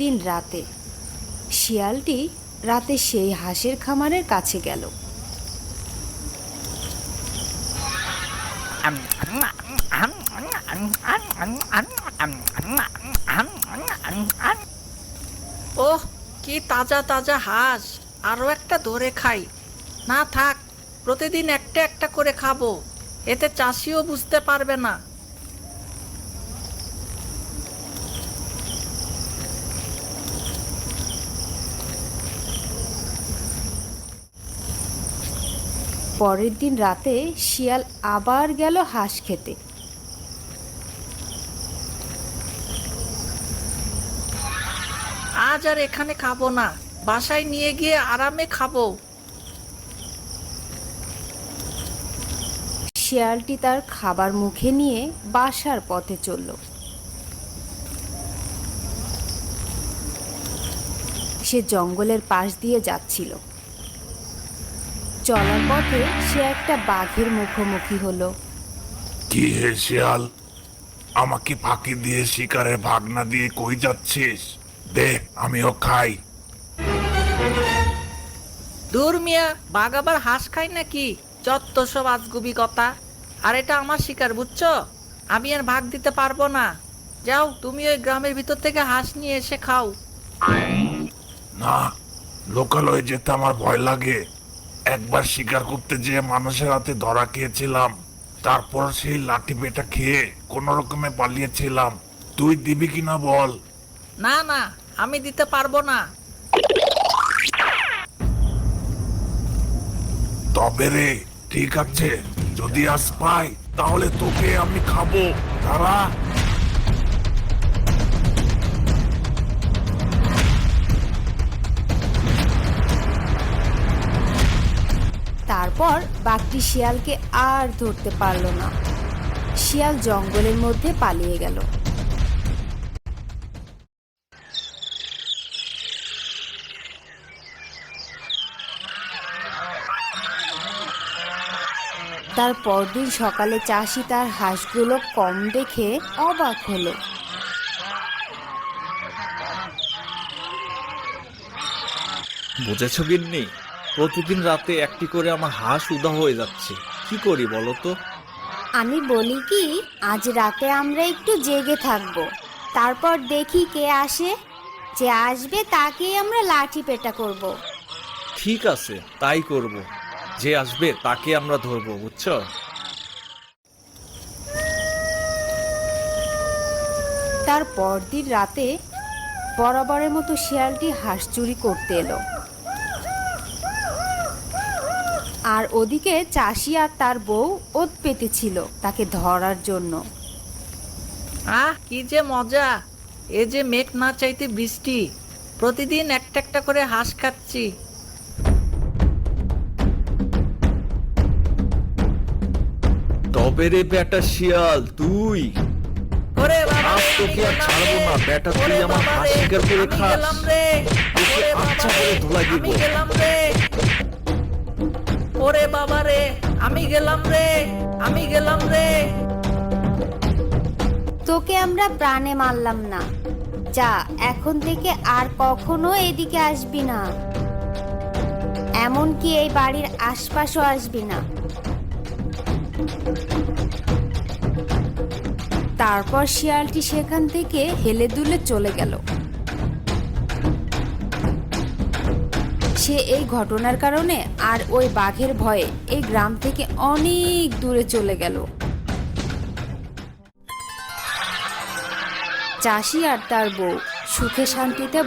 দিন রাতে শিয়ালটি রাতে সেই হাঁসের খামারের কাছে গেল। ওহ, কি তাজা তাজা হাঁস! আরো একটা ধরে খাই। না থাক, প্রতিদিন একটা একটা করে খাবো, এতে চাষিও বুঝতে পারবে না। পরের দিন রাতে শিয়াল আবার গেল হাঁস খেতে। আজ আর এখানে খাবো না, বাসায় নিয়ে গিয়ে আরামে খাবো। শিয়ালটি তার খাবার মুখে নিয়ে বাসার পথে চলল। সে জঙ্গলের পাশ দিয়ে যাচ্ছিল। চলার পথে সে একটা বাঘের মুখোমুখি হলো। কি হে শিয়াল, আমাকে ফাঁকি দিয়ে শিকারের ভাগনা দিয়ে কই যাচ্ছিস? দে, আমিও খাই। দূর মিয়া, বাঘ আবার হাঁস খায় নাকি? যত সব আজগুবি কথা। আর এটা আমার শিকার, বুঝছো? আমি আর ভাগ দিতে পারবো না। যাও, তুমি ওই গ্রামের ভিতর থেকে হাঁস নিয়ে এসে খাও। না, লোকালয়ে যেতে আমার ভয় লাগে। একবার শিকার করতে যেয়ে মানুষের হাতে ধরা খেয়েছিলাম, তারপর সেই লাঠি পেটা খেয়ে কোন রকমে পালিয়েছিলাম। তুই দিবি কিনা বল? না না, আমি দিতে পারবো না। তবে রে, ঠিক আছে, যদি আজ পাই তাহলে তোকে আমি খাবো। দাঁড়া। তারপর বাঘটি শিয়ালকে আর ধরতে পারল না। শিয়াল জঙ্গলের মধ্যে পালিয়ে গেল। তার পরদিন সকালে চাষি তার হাঁসগুলো কম দেখে অবাক হলো। বুঝেছো গিন্নি, প্রতিদিন রাতে একটি করে আমার হাঁস উধাও হয়ে যাচ্ছে। কি করি বলো তো? আমি বলি কি, আজ রাতে আমরা একটু জেগে থাকবো, তারপর দেখি কে আসে। যে আসবে তাকেই আমরা লাঠি পেটা করব। ঠিক আছে, তাই করব। যে আসবে তাকে আমরা ধরবো, বুঝছো? তার পরদিন রাতে বরাবরের মতো শিয়ালটি হাঁস চুরি করতে এলো। আর ওদিকে চাষি আর তার বউ ওত পেতেছিল তাকে ধরার জন্য। আহ, কি যে মজা! এ যে মেঘ না চাইতে বৃষ্টি, প্রতিদিন একটা একটা করে হাঁস খাচ্ছি। তবে রে বেটা শিয়াল, তুই ওরে বাবা আজ রে, তোকে আর আমি ছাড়বো গেলাম না। রে। বেটা, তুই ওরে আমার বাবা হাঁস রে, শিকার করে আমি খাস। গেলাম রে। তোকে ওরে আচ্ছা বাবা করে রে, ধোলাই দিব। আমি গেলাম রে। ওরে বাবা রে, আমি গেলাম রে, আমি গেলাম রে। তোকে আমরা প্রাণে মারলাম না, যা এখন থেকে আর কখনো এদিকে আসবি না, এমনকি এই বাড়ির আশপাশও আসবি না। তারপর শিয়ালটি সেখান থেকে হেলে দুলে চলে গেল। সে এই ঘটনার কারণে আর ওই বাঘের ভয়ে এই গ্রাম থেকে অনেক দূরে চলে গেল। চাষি আর তার বউ সুখে শান্তিতে